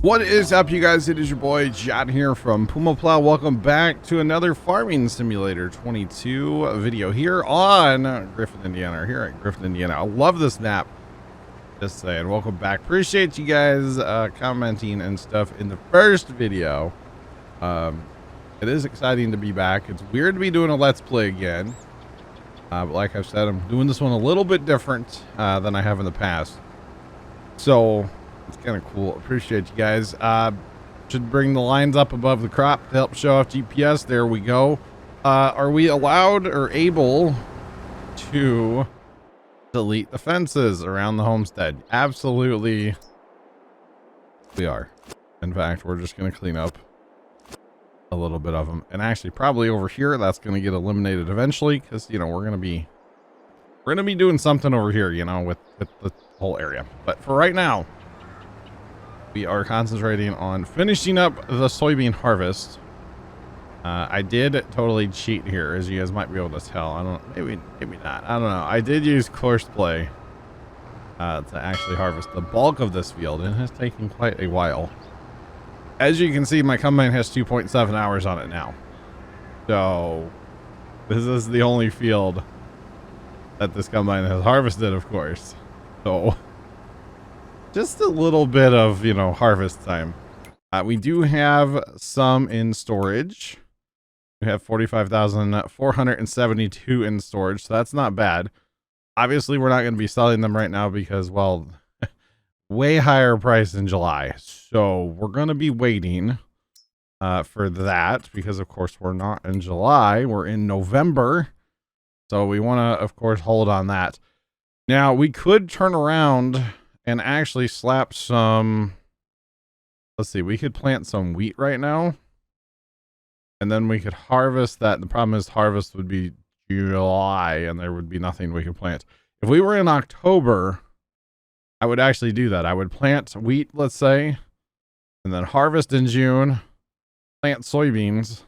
What is up, you guys? It is your boy John here from PumaPlow. Welcome back to another Farming Simulator 22 video here on Griffin, Indiana, or here at Griffin, Indiana. I love this map. Just saying, welcome back. Appreciate you guys commenting and stuff in the first video. It is exciting to be back. It's weird to be doing a Let's Play again. But like I've said, I'm doing this one a little bit different than I have in the past. So it's kind of cool. Appreciate you guys. Should bring the lines up above the crop to help show off GPS. There we go. Are we allowed or able to delete the fences around the homestead? Absolutely, we are. In fact, we're just going to clean up a little bit of them, and actually probably over here that's going to get eliminated eventually, because you know we're going to be doing something over here, you know, with the whole area. But for right now, we are concentrating on finishing up the soybean harvest. I did totally cheat here, as you guys might be able to tell. I don't, maybe not. I don't know. I did use courseplay to actually harvest the bulk of this field, and it has taken quite a while. As you can see, my combine has 2.7 hours on it now. So this is the only field that this combine has harvested, of course. So just a little bit of, you know, harvest time. We do have some in storage. We have 45,472 in storage, so that's not bad. Obviously, we're not going to be selling them right now because, well, way higher price in July. So we're going to be waiting for that because, of course, we're not in July. We're in November. So we want to, of course, hold on that. Now, we could turn around and actually slap some, let's see, we could plant some wheat right now. And then we could harvest that. The problem is harvest would be July and there would be nothing we could plant. If we were in October, I would actually do that. I would plant wheat, let's say, and then harvest in June, plant soybeans,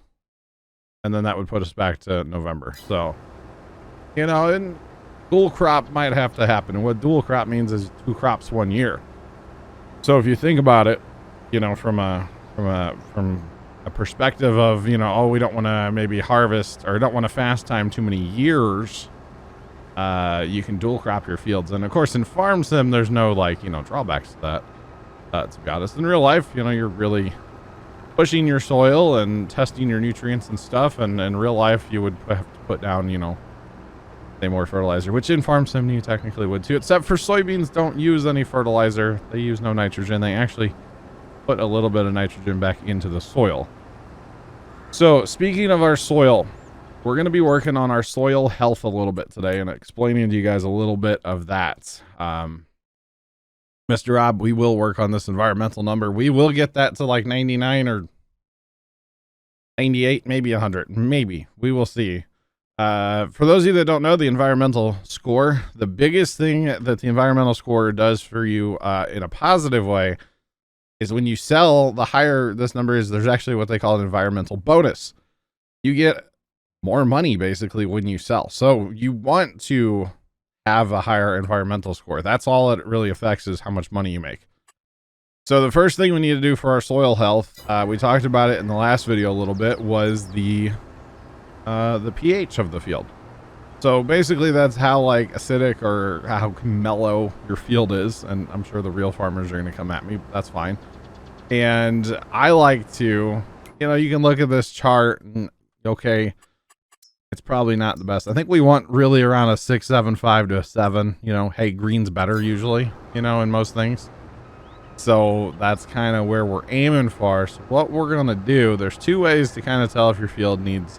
and then that would put us back to November. So, you know, and dual crop might have to happen. And what dual crop means is 2 crops 1 year. So if you think about it, you know, from a perspective of, you know, oh, we don't want to maybe harvest or don't want to fast time too many years, you can dual crop your fields. And of course in farm sim there's no, like, you know, drawbacks to that, to be honest. In real life, you know, you're really pushing your soil and testing your nutrients and stuff, and in real life you would have to put down, you know, say more fertilizer, which in farm sim you technically would too, except for soybeans don't use any fertilizer. They use no nitrogen. They actually put a little bit of nitrogen back into the soil. So speaking of our soil, we're going to be working on our soil health a little bit today and explaining to you guys a little bit of that. Mr. Rob, we will work on this environmental number. We will get that to like 99 or 98, maybe 100, maybe. We will see. For those of you that don't know the environmental score, the biggest thing that the environmental score does for you in a positive way is when you sell, the higher this number is, there's actually what they call an environmental bonus. You get more money basically when you sell. So you want to have a higher environmental score. That's all it really affects, is how much money you make. So the first thing we need to do for our soil health, we talked about it in the last video a little bit, was the pH of the field. So basically that's how, like, acidic or how mellow your field is. And I'm sure the real farmers are going to come at me. That's fine. And I like to, you know, you can look at this chart and, okay, it's probably not the best. I think we want really around a 6.75 to a 7. You know, hey, green's better usually, you know, in most things. So that's kind of where we're aiming for. So what we're going to do, there's 2 ways to kind of tell if your field needs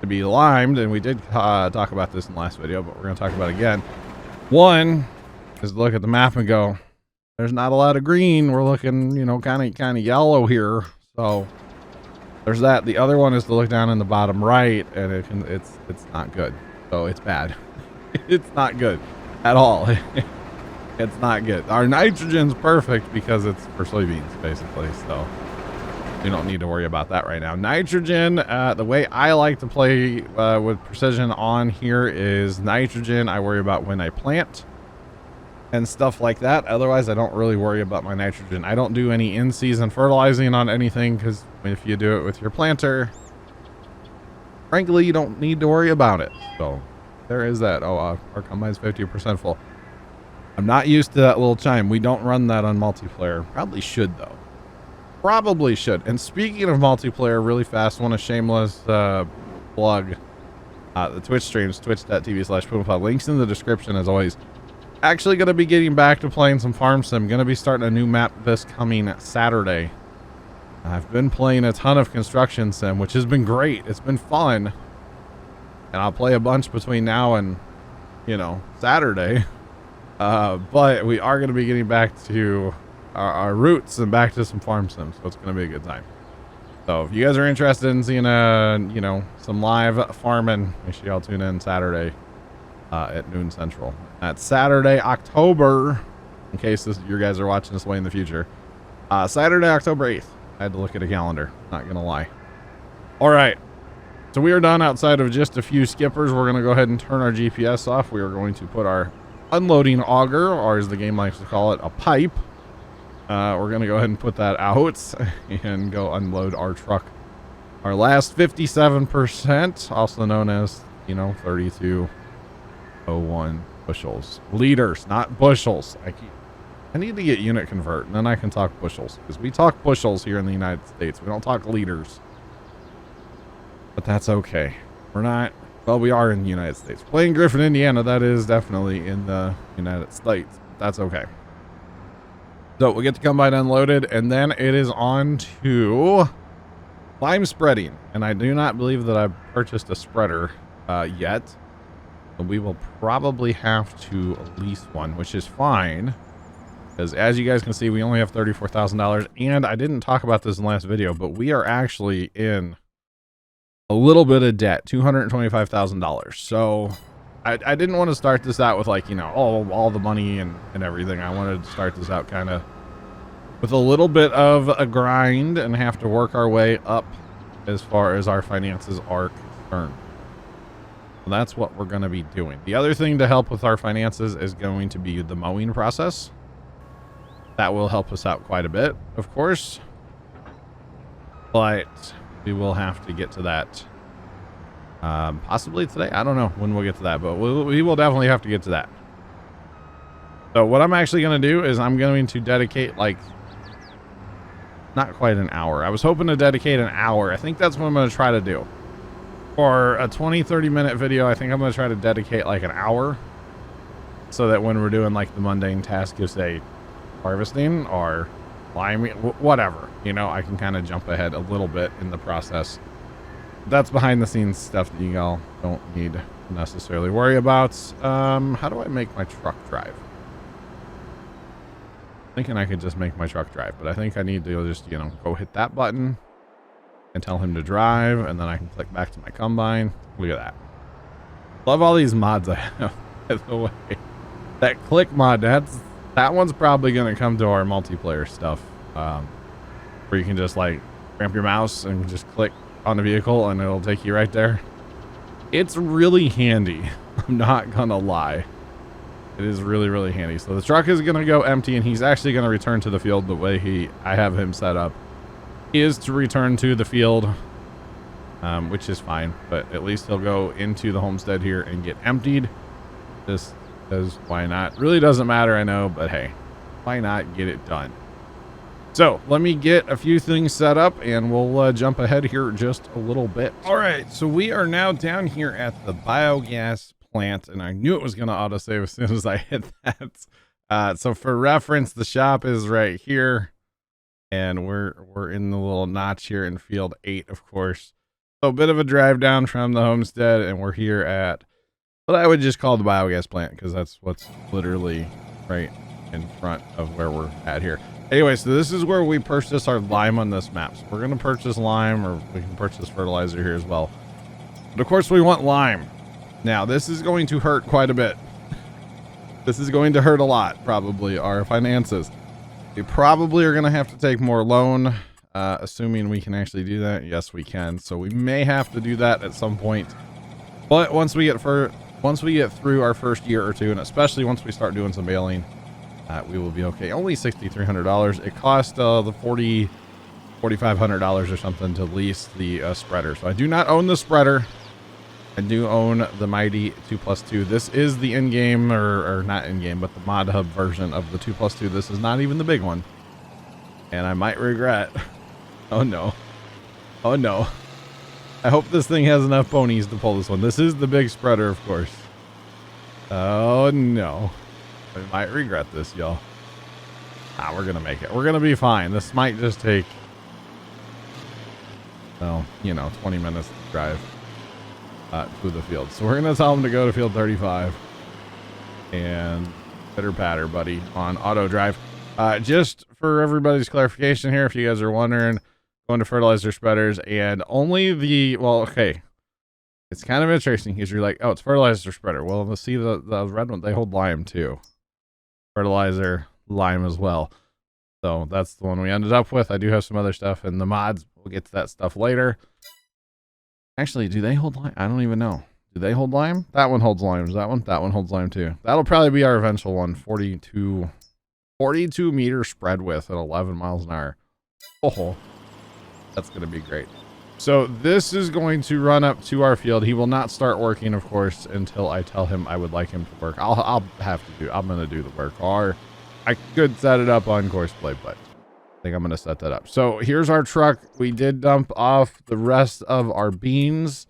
to be limed, and we did talk about this in the last video, but we're going to talk about it again. One is to look at the map and go, there's not a lot of green. We're looking, you know, kind of yellow here. So there's that. The other one is to look down in the bottom right, and it's not good. So it's bad. It's not good at all. It's not good. Our nitrogen's perfect because it's for soybeans basically. So we don't need to worry about that right now. Nitrogen, the way I like to play with precision on here is nitrogen I worry about when I plant. and stuff like that. Otherwise, I don't really worry about my nitrogen. I don't do any in-season fertilizing on anything because if you do it with your planter, frankly, you don't need to worry about it. So there is that. Oh, our combine's 50% full. I'm not used to that little chime. We don't run that on multiplayer. Probably should, though. Probably should. And speaking of multiplayer, really fast, want a shameless plug. The Twitch streams, twitch.tv/PumaPlow. Links in the description, as always. Actually going to be getting back to playing some farm sim. Going to be starting a new map this coming Saturday. I've been playing a ton of construction sim, which has been great. It's been fun. And I'll play a bunch between now and, you know, Saturday. But we are going to be getting back to our roots and back to some farm sims. So it's going to be a good time. So if you guys are interested in seeing, you know, some live farming, make sure y'all tune in Saturday at noon Central. That's Saturday, October, in case you guys are watching this way in the future. Saturday, October 8th. I had to look at a calendar, not going to lie. All right. So we are done outside of just a few skippers. We're going to go ahead and turn our GPS off. We are going to put our unloading auger, or as the game likes to call it, a pipe. We're going to go ahead and put that out and go unload our truck. Our last 57%, also known as, you know, 3201 bushels. Liters, not bushels. I need to get unit convert, and then I can talk bushels. Because we talk bushels here in the United States. We don't talk liters. But that's okay. We're not... Well, we are in the United States. Playing Griffin, Indiana, that is definitely in the United States. That's okay. So we get the combine unloaded, and then it is on to lime spreading. And I do not believe that I've purchased a spreader yet. But we will probably have to lease one, which is fine. Because as you guys can see, we only have $34,000. And I didn't talk about this in the last video, but we are actually in a little bit of debt, $225,000. So I didn't want to start this out with, like, you know, all the money and everything. I wanted to start this out kind of with a little bit of a grind and have to work our way up as far as our finances are concerned. So that's what we're going to be doing. The other thing to help with our finances is going to be the mowing process. That will help us out quite a bit, of course. But we will have to get to that possibly today. I don't know when we'll get to that, but we will definitely have to get to that. So what I'm actually going to do is I'm going to dedicate, like, not quite an hour. I was hoping to dedicate an hour. I think that's what I'm going to try to do. For a 20-30 minute video, I think I'm going to try to dedicate like an hour, so that when we're doing like the mundane task of, say, harvesting or liming, whatever, you know, I can kind of jump ahead a little bit in the process. That's behind the scenes stuff that you all don't need to necessarily worry about. How do I make my truck drive? Thinking I could just make my truck drive, but I think I need to just, you know, go hit that button and tell him to drive, and then I can click back to my combine. Look at that. Love all these mods I have. By the way, that click mod, that one's probably going to come to our multiplayer stuff, where you can just like ramp your mouse and just click on the vehicle and it'll take you right there. It's really handy. I'm not gonna lie. It is really, really handy. So the truck is gonna go empty, and he's actually gonna return to the field the way I have him set up. He is to return to the field, which is fine, but at least he'll go into the homestead here and get emptied. Just because why not? Really doesn't matter, I know, but hey, why not get it done? So let me get a few things set up and we'll jump ahead here just a little bit. All right, so we are now down here at the biogas plant, and I knew it was going to autosave as soon as I hit that. So for reference, the shop is right here, and we're in the little notch here in field 8, of course. So a bit of a drive down from the homestead, and we're here at what I would just call the biogas plant, because that's what's literally right in front of where we're at here. Anyway, so this is where we purchase our lime on this map. So we're going to purchase lime, or we can purchase fertilizer here as well. But of course we want lime. Now this is going to hurt quite a bit. This is going to hurt a lot, probably, our finances. We probably are going to have to take more loan, assuming we can actually do that. Yes, we can. So we may have to do that at some point. But once we get through our first year or two, and especially once we start doing some baling, we will be okay. Only $6,300. It cost the $4,500 or something to lease the spreader. So I do not own the spreader. I do own the mighty 2+2. This is the in-game, or not in-game, but the mod hub version of the 2+2. This is not even the big one. And I might regret. Oh no. Oh no. I hope this thing has enough ponies to pull this one. This is the big spreader, of course. Oh no. I might regret this, y'all. We're gonna make it. We're gonna be fine. This might just take, well, 20 minutes to drive to the field. So we're gonna tell him to go to field 35 and pitter patter, buddy, on auto drive. Just for everybody's clarification here, if you guys are wondering, going to fertilizer spreaders and only the, well, okay, it's kind of interesting because you're like, oh, it's fertilizer spreader. Well, let's see the red one, they hold lime too. Fertilizer, lime as well. So that's the one we ended up with. I do have some other stuff in the mods. We'll get to that stuff later. Actually, do they hold lime? I don't even know. Do they hold lime? That one holds lime. Is that one? That one holds lime too. That'll probably be our eventual one. 42 meter spread width at 11 miles an hour. Oh, that's going to be great. So this is going to run up to our field. He will not start working, of course, until I tell him I would like him to work. I'm going to do the work, or I could set it up on courseplay, but I think I'm going to set that up. So here's our truck. We did dump off the rest of our beans.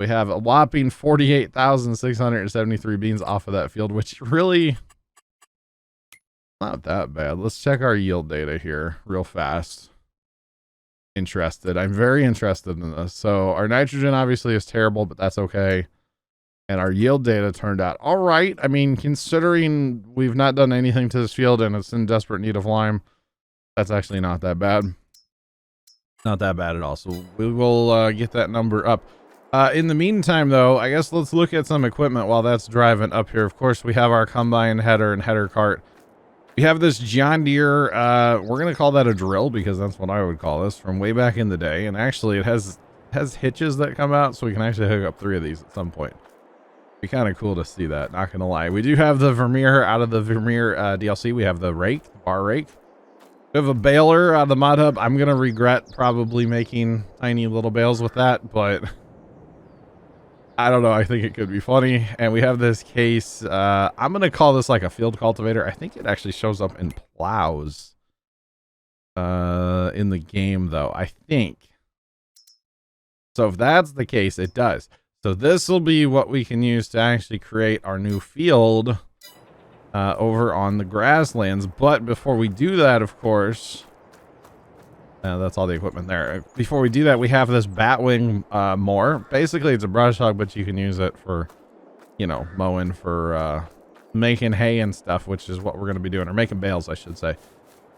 We have a whopping 48,673 beans off of that field, which really not that bad. Let's check our yield data here real fast. Interested. I'm very interested in this. So our nitrogen obviously is terrible, but that's okay. And our yield data turned out all right. I mean, considering we've not done anything to this field and it's in desperate need of lime, that's actually not that bad. Not that bad at all. So we will get that number up. In the meantime, though, I guess let's look at some equipment while that's driving up here. Of course, we have our combine header and header cart. We have this John Deere, we're going to call that a drill because that's what I would call this, from way back in the day. And actually it has hitches that come out, so we can actually hook up 3 of these at some point. Be kind of cool to see that, not going to lie. We do have the Vermeer out of the Vermeer DLC. We have the rake, the bar rake. We have a baler out of the mod hub. I'm going to regret probably making tiny little bales with that, but I don't know. I think it could be funny. And we have this case. I'm going to call this like a field cultivator. I think it actually shows up in plows in the game, though. I think. So if that's the case, it does. So this will be what we can use to actually create our new field over on the grasslands. But before we do that, of course, that's all the equipment there. Before we do that, we have this batwing mower. Basically, it's a brush hog, but you can use it for, mowing, for making hay and stuff, which is what we're going to be doing, or making bales, I should say.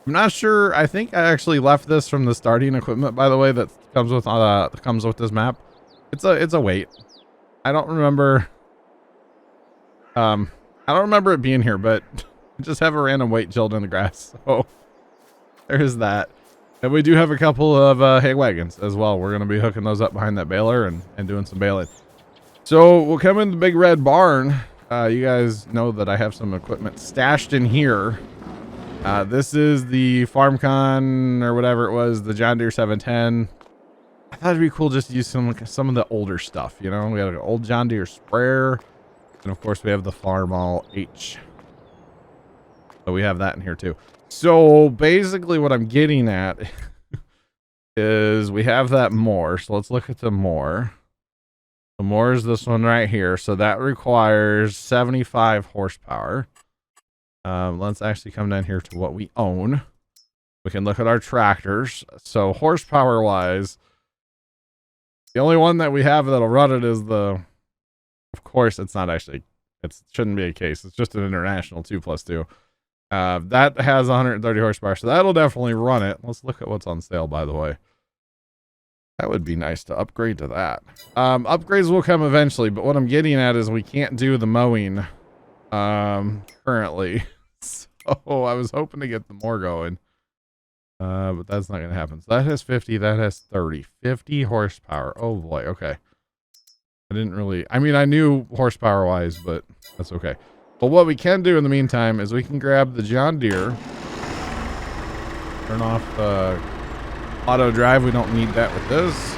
I'm not sure. I think I actually left this from the starting equipment, by the way, that comes with this map. It's a weight. I don't remember. I don't remember it being here, but just have a random weight chilled in the grass. So there's that. And we do have a couple of hay wagons as well. We're going to be hooking those up behind that baler and doing some baling. So we'll come in the big red barn. You guys know that I have some equipment stashed in here. This is the FarmCon or whatever it was, the John Deere 710. I thought it'd be cool just to use some of the older stuff. We have an old John Deere sprayer. And of course we have the Farmall H. So we have that in here too. So basically what I'm getting at is we have that mower. So let's look at the mower. The mower is this one right here. So that requires 75 horsepower. Let's actually come down here to what we own. We can look at our tractors. So horsepower wise, the only one that we have that'll run it is of course it's not actually, it shouldn't be a case. It's just an international 2+2. That has 130 horsepower, so that'll definitely run it. Let's look at what's on sale, by the way. That would be nice to upgrade to that. Upgrades will come eventually, but what I'm getting at is we can't do the mowing currently. So I was hoping to get the more going. But that's not going to happen. So that has 50, that has 30. 50 horsepower. Oh boy, okay. I didn't really, I mean, I knew horsepower wise, but that's okay. But what we can do in the meantime is we can grab the John Deere, turn off auto drive. We don't need that with this.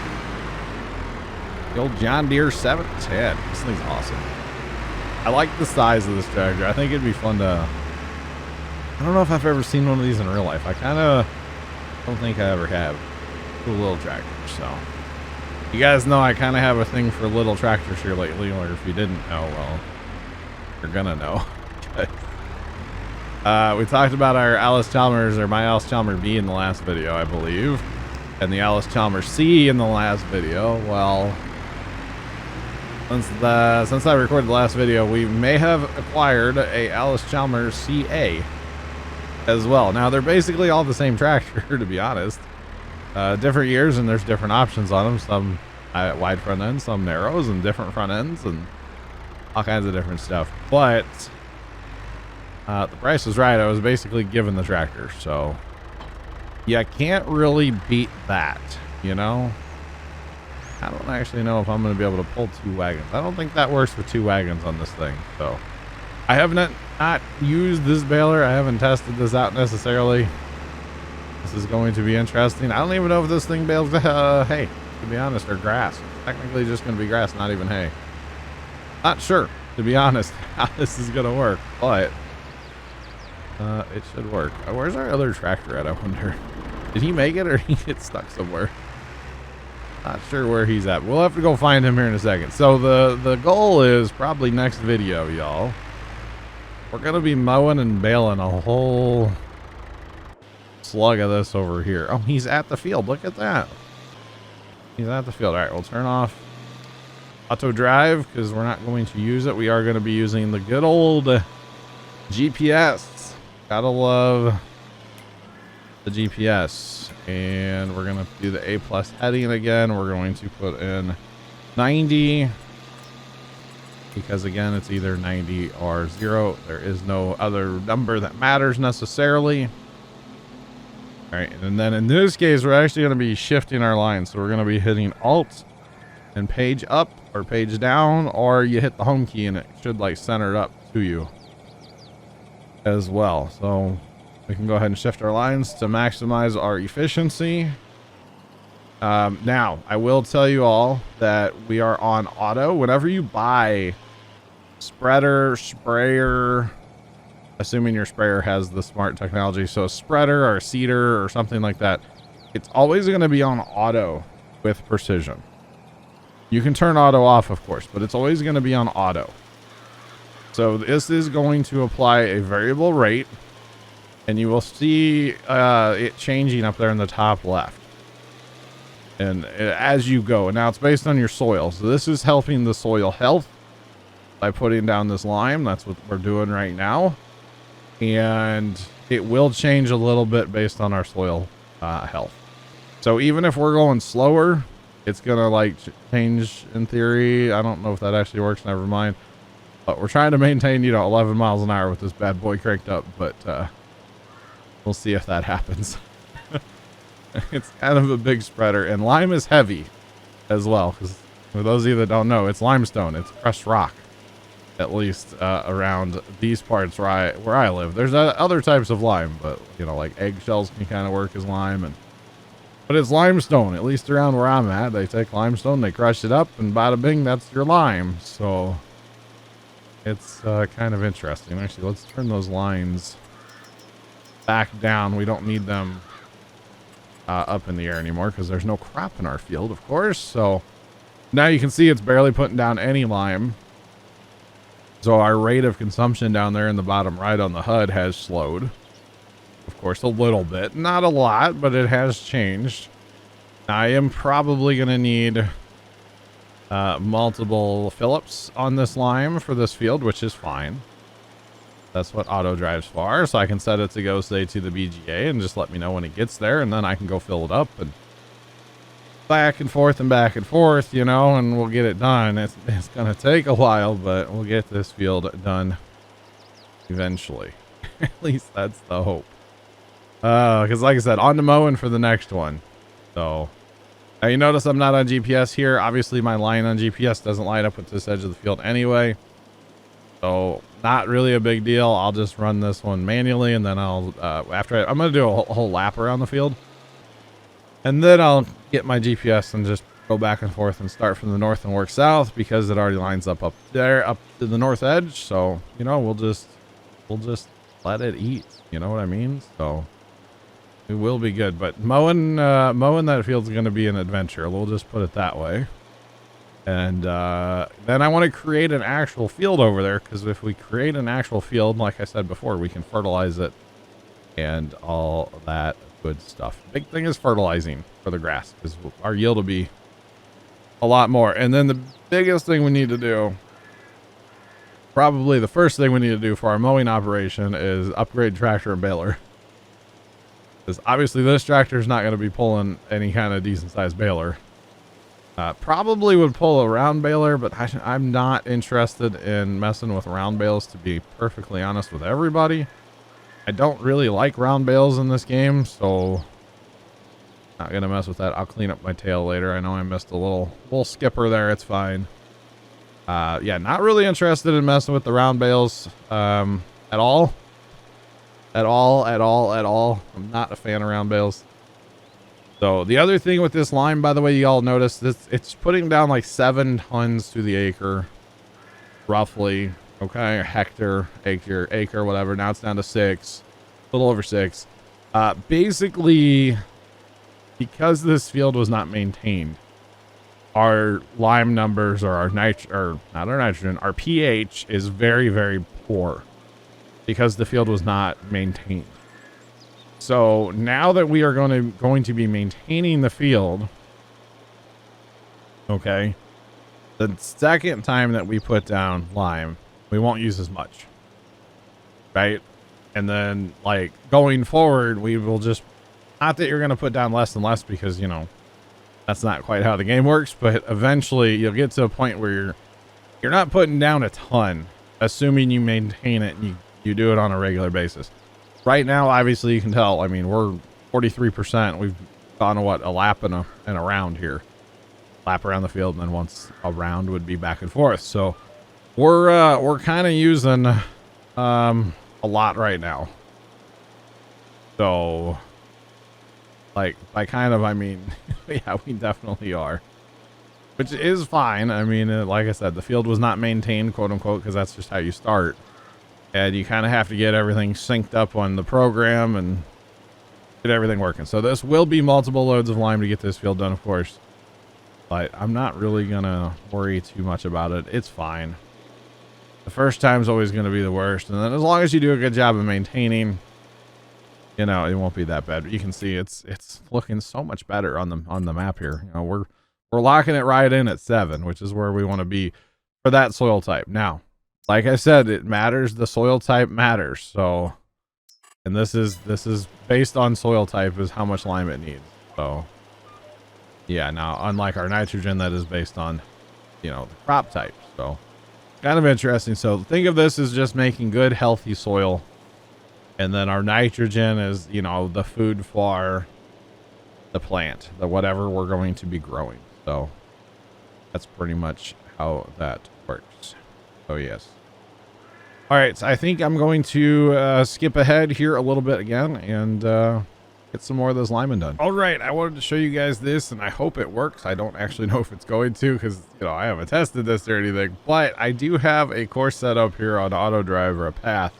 The old John Deere 710. This thing's awesome. I like the size of this tractor. I think it'd be fun to... I don't know if I've ever seen one of these in real life. I kind of don't think I ever have. Cool little tractor. So you guys know I kind of have a thing for little tractors here lately, or if you didn't know, well, you're gonna know. We talked about our Alice Chalmers, or my Alice Chalmers B in the last video, I believe, and the Alice Chalmers C in the last video. Well, since I recorded the last video, we may have acquired a Alice Chalmers CA as well. Now they're basically all the same tractor, to be honest. Different years, and there's different options on them. Some wide front ends, some narrows, and different front ends, and all kinds of different stuff. But the price was right. I was basically given the tractor, so you can't really beat that, you know. I don't actually know if I'm going to be able to pull 2 wagons. I don't think that works for 2 wagons on this thing. So I have not used this baler. I haven't tested this out necessarily. This is going to be interesting. I don't even know if this thing bales hay, to be honest, or grass. It's technically just going to be grass, not even hay. Not sure, to be honest, how this is going to work, but it should work. Where's our other tractor at, I wonder? Did he make it, or he get stuck somewhere? Not sure where he's at. We'll have to go find him here in a second. So the goal is probably next video, y'all. We're going to be mowing and baling a whole slug of this over here. Oh, he's at the field. Look at that. He's at the field. All right, we'll turn off auto drive because we're not going to use it. We are going to be using the good old GPS. Gotta love the GPS. And we're going to do the A+ heading again. We're going to put in 90 because, again, it's either 90 or 0. There is no other number that matters necessarily. All right, and then in this case, we're actually going to be shifting our line. So we're going to be hitting Alt and page up or page down, or you hit the home key and it should like center it up to you as well. So we can go ahead and shift our lines to maximize our efficiency. Now, I will tell you all that we are on auto. Whenever you buy spreader, sprayer, assuming your sprayer has the smart technology, so a spreader or a seeder or something like that, it's always going to be on auto with precision. You can turn auto off, of course, but it's always going to be on auto. So this is going to apply a variable rate, and you will see it changing up there in the top left. And as you go, and now it's based on your soil. So this is helping the soil health by putting down this lime. That's what we're doing right now. And it will change a little bit based on our soil health. So even if we're going slower, it's gonna like change in theory. I don't know if that actually works, never mind. But we're trying to maintain, 11 miles an hour with this bad boy cranked up, but we'll see if that happens. It's kind of a big spreader, and lime is heavy as well, because for those of you that don't know, it's limestone. It's crushed rock, at least around these parts where I live. There's other types of lime, but like eggshells can kind of work as lime, but it's limestone. At least around where I'm at, they take limestone, they crush it up, and bada bing, that's your lime. So it's kind of interesting. Actually, let's turn those lines back down. We don't need them up in the air anymore because there's no crop in our field, of course. So now you can see it's barely putting down any lime. So our rate of consumption down there in the bottom right on the HUD has slowed. Of course, a little bit, not a lot, but it has changed. I am probably going to need multiple Phillips on this lime for this field, which is fine. That's what auto drives for. So I can set it to go, say, to the BGA and just let me know when it gets there, and then I can go fill it up and back and forth, and we'll get it done. It's going to take a while, but we'll get this field done eventually. At least that's the hope. Because like I said, on to mowing for the next one. So now you notice I'm not on GPS here. Obviously my line on GPS doesn't line up with this edge of the field anyway. So not really a big deal. I'll just run this one manually, and then I'll I'm gonna do a whole lap around the field, and then I'll get my GPS and just go back and forth and start from the north and work south, because it already lines up there, up to the north edge. So, you know, we'll just let it eat, you know what I mean? So it will be good, but mowing that field's going to be an adventure. We'll just put it that way. And then I want to create an actual field over there, because if we create an actual field, like I said before, we can fertilize it and all that good stuff. Big thing is fertilizing for the grass, because our yield will be a lot more. And then the biggest thing we need to do, probably the first thing we need to do for our mowing operation, is upgrade tractor and baler. Because obviously this tractor is not going to be pulling any kind of decent sized baler. Probably would pull a round baler, but I'm not interested in messing with round bales, to be perfectly honest with everybody. I don't really like round bales in this game, so not gonna mess with that. I'll clean up my tail later. I know I missed a little skipper there. It's fine. Yeah, not really interested in messing with the round bales at all. At all. I'm not a fan of round bales. So the other thing with this lime, by the way, you all notice this, it's putting down like 7 tons to the acre, roughly. Okay, hectare, acre, whatever. Now it's down to 6, a little over 6. Basically, because this field was not maintained, our lime numbers, or our pH is very, very poor, because the field was not maintained. So now that we are going to be maintaining the field, okay, the second time that we put down lime, we won't use as much, right? And then, like, going forward, we will just, not that you're going to put down less and less, because, you know, that's not quite how the game works, but eventually you'll get to a point where you're not putting down a ton, assuming you maintain it and you do it on a regular basis. Right now, obviously, you can tell, I mean, we're 43%. We've gone, what, a lap and a round here. Lap around the field, and then once a round would be back and forth. So we're kind of using a lot right now. So, like, by kind of, I mean, yeah, we definitely are. Which is fine. I mean, like I said, the field was not maintained, quote unquote, because that's just how you start. And you kind of have to get everything synced up on the program and get everything working. So this will be multiple loads of lime to get this field done, of course. But I'm not really going to worry too much about it. It's fine. The first time's always going to be the worst. And then as long as you do a good job of maintaining, you know, it won't be that bad. But you can see it's looking so much better on the map here. You know, we're locking it right in at 7, which is where we want to be for that soil type. Now, like I said, it matters. The soil type matters. So, and this is based on soil type is how much lime it needs. So, yeah. Now, unlike our nitrogen, that is based on, you know, the crop type. So, kind of interesting. So, think of this as just making good, healthy soil, and then our nitrogen is, you know, the food for the plant, the whatever we're going to be growing. So, that's pretty much how that works. So, yes. All right, so I think I'm going to skip ahead here a little bit again and get some more of those linemen done. All right, I wanted to show you guys this, and I hope it works. I don't actually know if it's going to, because, you know, I haven't tested this or anything, but I do have a course set up here on auto drive, or a path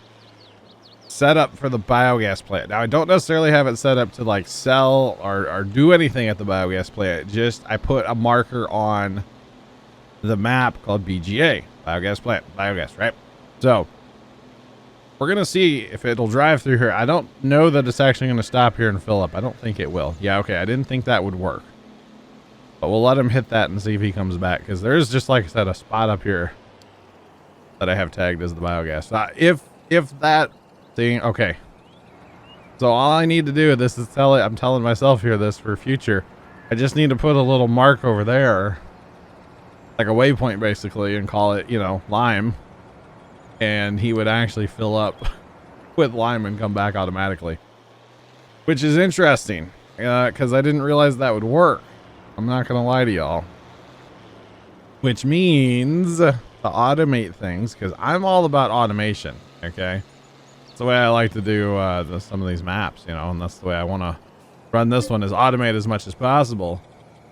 set up for the biogas plant. Now, I don't necessarily have it set up to, like, sell or do anything at the biogas plant. Just I put a marker on the map called BGA, biogas plant, biogas, right? So we're going to see if it'll drive through here. I don't know that it's actually going to stop here and fill up. I don't think it will. Yeah, okay. I didn't think that would work. But we'll let him hit that and see if he comes back. Because there is, just like I said, a spot up here that I have tagged as the biogas. If that thing... Okay. So all I need to do, this is I'm telling myself here this for future. I just need to put a little mark over there. Like a waypoint, basically, and call it, you know, lime. And he would actually fill up with lime and come back automatically, which is interesting because I didn't realize that would work. I'm not gonna lie to y'all, which means to automate things, because I'm all about automation. Okay, that's the way I like to do some of these maps, you know, and that's the way I want to run this one, is automate as much as possible.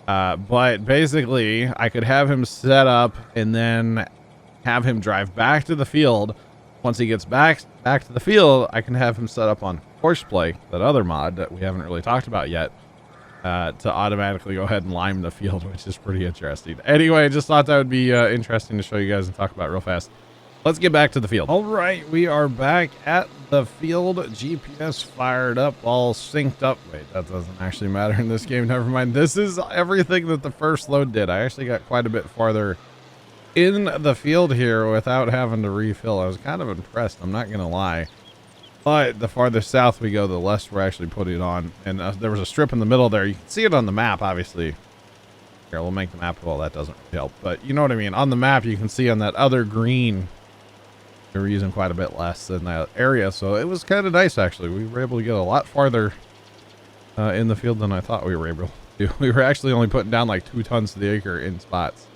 But basically, I could have him set up and then have him drive back to the field. Once he gets back to the field, I can have him set up on Horseplay, that other mod that we haven't really talked about yet, to automatically go ahead and lime the field, which is pretty interesting. Anyway, I just thought that would be interesting to show you guys and talk about real fast. Let's get back to the field. All right, we are back at the field. GPS fired up, all synced up. Wait, that doesn't actually matter in this game. Never mind. This is everything that the first load did. I actually got quite a bit farther in the field here without having to refill. I was kind of impressed, I'm not gonna lie. But the farther south we go, the less we're actually putting on. And there was a strip in the middle there. You can see it on the map, obviously. Here, we'll make the map. Well, that doesn't really help, but you know what I mean. On the map, you can see on that other green, we were using quite a bit less in that area. So it was kind of nice, actually. We were able to get a lot farther in the field than I thought we were able to. We were actually only putting down like 2 tons to the acre in spots,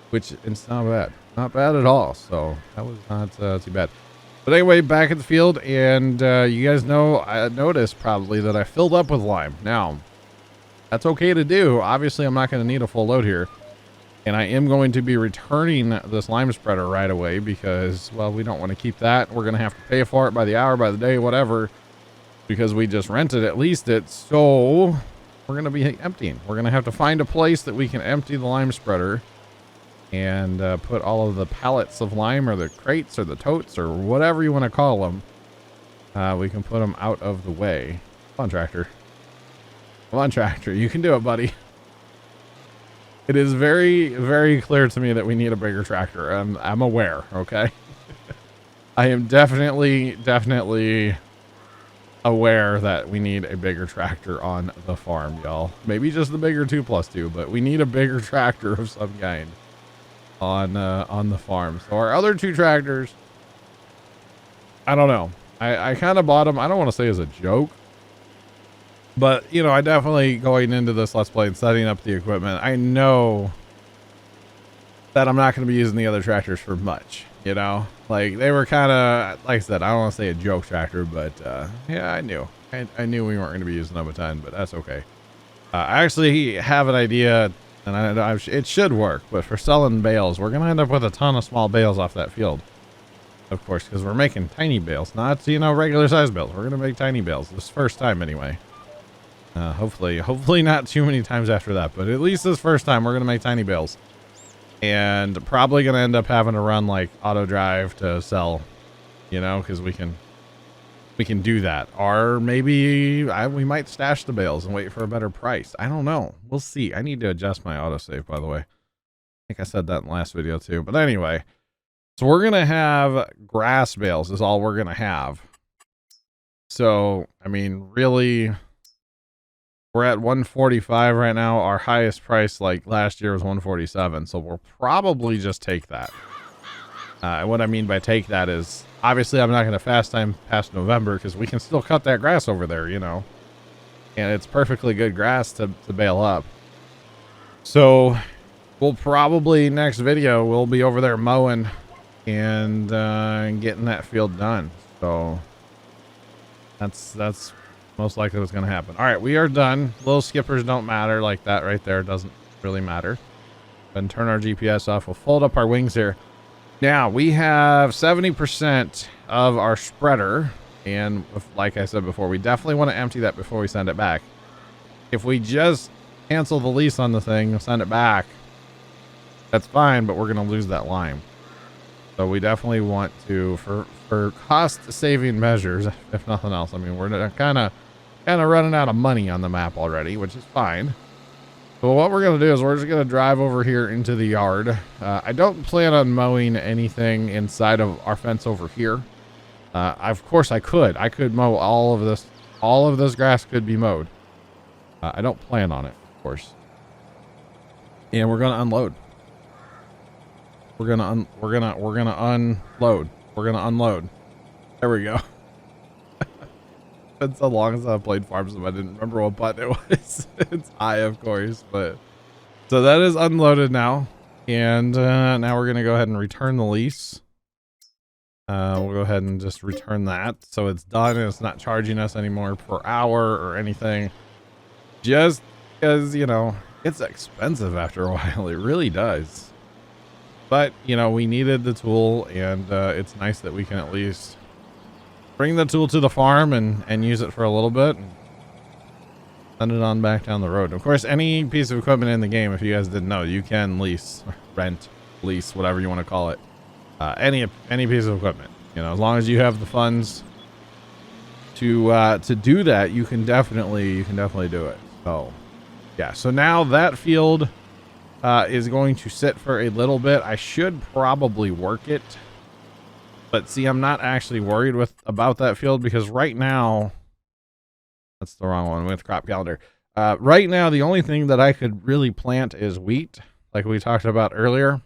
which it's not bad. Not bad at all. So that was not too bad. But anyway, back at the field, and you guys know, I noticed probably that I filled up with lime. Now, that's okay to do. Obviously, I'm not going to need a full load here. And I am going to be returning this lime spreader right away because, well, we don't want to keep that. We're going to have to pay for it by the hour, by the day, whatever, because we just rented at least it. So we're going to be emptying. We're going to have to find a place that we can empty the lime spreader and put all of the pallets of lime, or the crates, or the totes, or whatever you want to call them. We can put them out of the way. Come on, tractor. Come on, tractor. You can do it, buddy. It is very, very clear to me that we need a bigger tractor. I'm aware, okay? I am definitely aware that we need a bigger tractor on the farm, y'all. Maybe just the bigger 2+2, but we need a bigger tractor of some kind on the farm. So our other 2 tractors, I don't know. I kind of bought them, I don't want to say as a joke, but you know, I definitely, going into this Let's Play and setting up the equipment, I know that I'm not going to be using the other tractors for much, you know, like they were kind of, like I said, I don't want to say a joke tractor, but yeah, I knew we weren't going to be using them a ton, but that's okay. I actually have an idea, and it should work, but for selling bales, we're going to end up with a ton of small bales off that field. Of course, because we're making tiny bales, not, you know, regular size bales. We're going to make tiny bales this first time anyway. Hopefully not too many times after that, but at least this first time we're going to make tiny bales. And probably going to end up having to run like auto drive to sell, you know, because we can do that. Or maybe we might stash the bales and wait for a better price. I don't know. We'll see. I need to adjust my autosave, by the way. I think I said that in the last video too. But anyway, so we're going to have grass bales is all we're going to have. So, I mean, really, we're at 145 right now. Our highest price like last year was 147. So we'll probably just take that. What I mean by take that is, obviously I'm not going to fast time past November because we can still cut that grass over there, you know. And it's perfectly good grass to bale up. So we'll probably, next video, we'll be over there mowing and getting that field done. So that's most likely what's going to happen. All right, we are done. Little skippers don't matter, like that right there doesn't really matter. Then turn our GPS off. We'll fold up our wings here. Now we have 70% of our spreader, and like I said before, we definitely want to empty that before we send it back. If we just cancel the lease on the thing and send it back, that's fine, but we're going to lose that lime. So we definitely want to, for cost saving measures, if nothing else. I mean, we're kind of running out of money on the map already, which is fine. So what we're going to do is we're just going to drive over here into the yard. I don't plan on mowing anything inside of our fence over here. Of course I could mow all of this. All of this grass could be mowed. I don't plan on it, of course. And we're going to unload. We're going to unload. We're going to unload. There we go. It's been so long since I've played Farm Sim, I didn't remember what button it was. It's I, of course, but so that is unloaded now. And now we're going to go ahead and return the lease. We'll go ahead and just return that. So it's done and it's not charging us anymore per hour or anything. Just because, you know, it's expensive after a while. It really does. But, you know, we needed the tool, and it's nice that we can at least bring the tool to the farm and use it for a little bit. And send it on back down the road. Of course, any piece of equipment in the game, if you guys didn't know, you can lease, rent, lease, whatever you want to call it. Any piece of equipment, you know, as long as you have the funds to do that, you can definitely do it. So yeah, so now that field is going to sit for a little bit. I should probably work it, but see, I'm not actually worried about that field, because right now, that's the wrong one with crop calendar. Right now, the only thing that I could really plant is wheat, like we talked about earlier.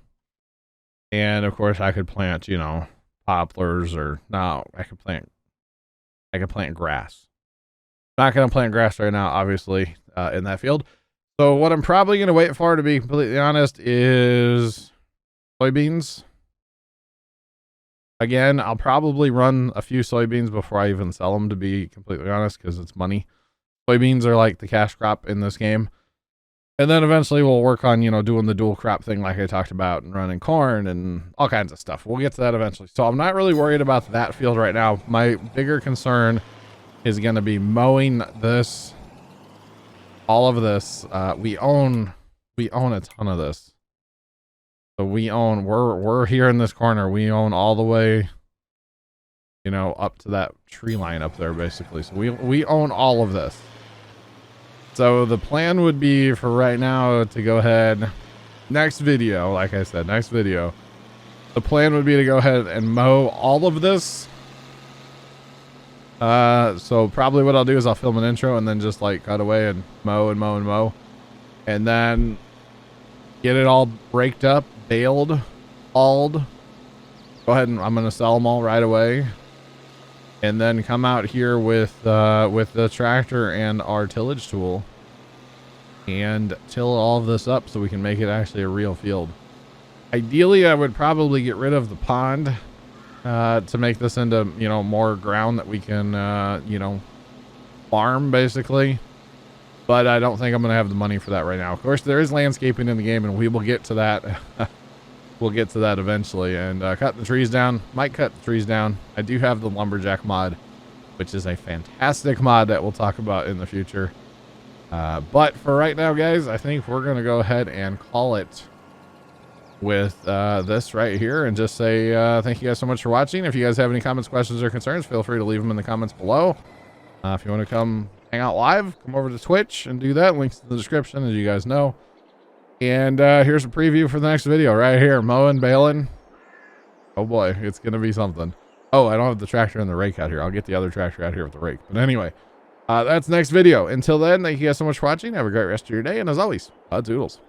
And of course I could plant, you know, poplars, or no, I could plant grass. Not going to plant grass right now, obviously, in that field. So what I'm probably going to wait for, to be completely honest, is soybeans. Again, I'll probably run a few soybeans before I even sell them, to be completely honest, because it's money. Soybeans are like the cash crop in this game. And then eventually we'll work on, you know, doing the dual crop thing like I talked about, and running corn and all kinds of stuff. We'll get to that eventually. So I'm not really worried about that field right now. My bigger concern is going to be mowing this, all of this. We own a ton of this. So we're here in this corner. We own all the way, you know, up to that tree line up there, basically. So we own all of this. So the plan would be for right now to go ahead, next video, like I said, next video, the plan would be to go ahead and mow all of this. So probably what I'll do is I'll film an intro and then just like cut away and mow and mow and mow. And then get it all raked up, baled, hauled. Go ahead and I'm going to sell them all right away. And then come out here with the tractor and our tillage tool and till all of this up so we can make it actually a real field. Ideally, I would probably get rid of the pond to make this into, you know, more ground that we can, you know, farm basically. But I don't think I'm going to have the money for that right now. Of course, there is landscaping in the game, and we will get to that. We'll get to that eventually. And cut the trees down. Might cut the trees down. I do have the lumberjack mod, which is a fantastic mod that we'll talk about in the future. But for right now, guys, I think we're going to go ahead and call it with this right here, and just say thank you guys so much for watching. If you guys have any comments, questions, or concerns, feel free to leave them in the comments below. If you want to come hang out live, come over to Twitch and do that. Links in the description, as you guys know. And here's a preview for the next video right here. Mowing, baling. Oh boy, it's going to be something. Oh, I don't have the tractor and the rake out here. I'll get the other tractor out here with the rake. But anyway, that's next video. Until then, thank you guys so much for watching. Have a great rest of your day. And as always, doodles.